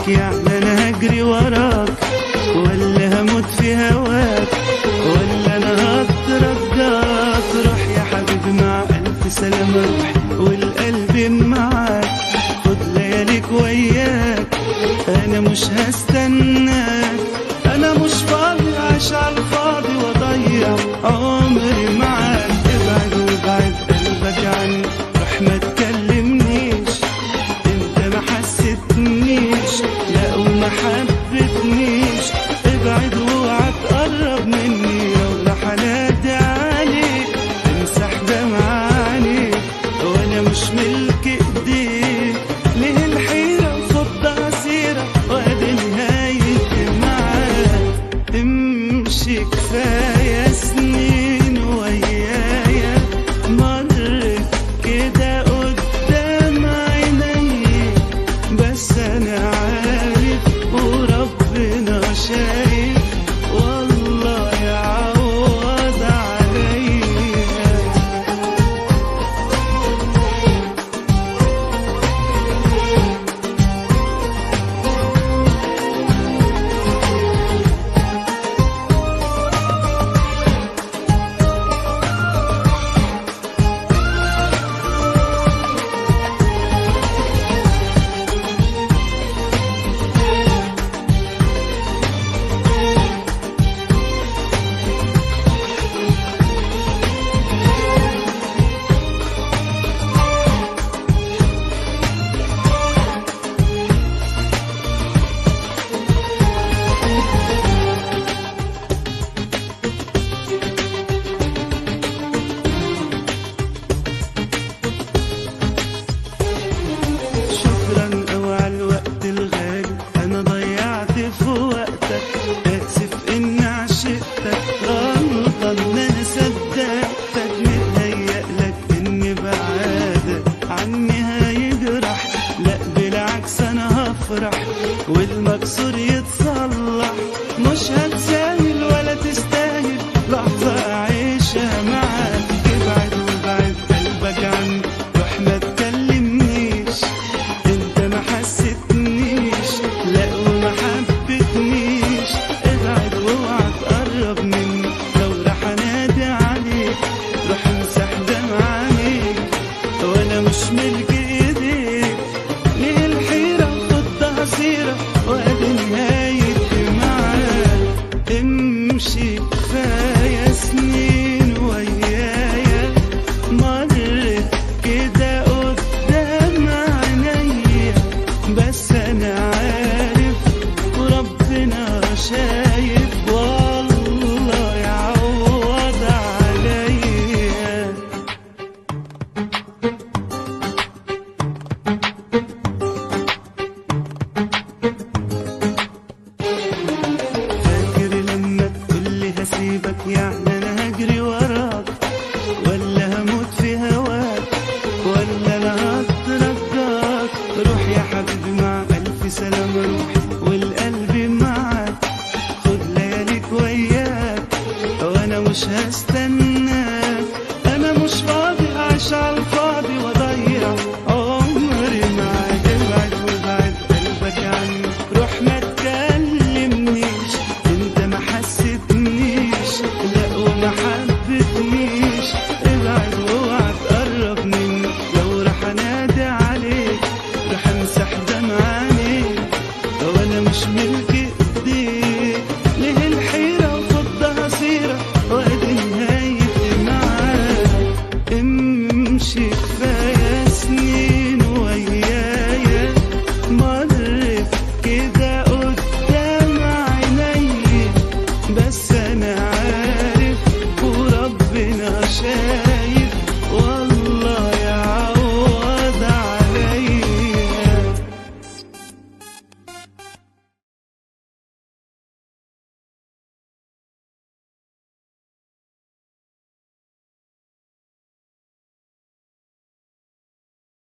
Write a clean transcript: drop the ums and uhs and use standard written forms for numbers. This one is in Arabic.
حسيبك يعني انا هجري وراك، ولا هموت في هواك، ولا انا هترجاك. روح يا حبيبي مع الف سلامة روح والقلب معاك، خد لياليك وياك، انا مش هستناك. انا مش فاضي عايش على الفاضي واضيع عمري معاك. ابعد وابعد قلبك عني، روح ما تكلمنيش، انت ما حسيتنيش لا وما حبتنيش. ابعد واوعى تقرب مني، لو راح انادي عليك تمسح دمع عينيك، وانا مش ملك ايديك. ليه الحيرة وخد عسيرة وادي نهايتي معاك. امشي كفاية سنين ويايا مرت كده قدام عيني، بس انا عارف وربنا شايف والله يعوض عليا. شكرا قوي على الوقت الغالي، انا ضيعت في وقتك، اسف اني عشقتك، غلطان ان انا صدقتك. متهيألك اني بعادك عني هيجرح، لا بالعكس انا هفرح والمكسور يتصلح. مش هتساهل ولا تستاهل لحظة اعيشها معاك. ابعد وابعد قلبك عني، روح ما تكلمنيش، انت ما حسيتنيش لا وما حبتنيش. ابعد واوعى تقرب مني، لو راح انادي عليك روح امسح دمع عينيك، وانا مش ملك ايديك. ليه الحيرة خدها سيرة وادي نهايتي معاك. امشي كفاية سنين ويايا مرت كده قدام عينيا، بس انا عارف وربنا شايف والله يعوض عليا. فاكر لما تقولي هسيبك يعني انا هجري وراك، ولا هموت في هواك، ولا انا هترجاك. روح يا حبيبي مع الف سلامة روح والقلب معاك، خد لياليك وياك، وانا مش هستنى.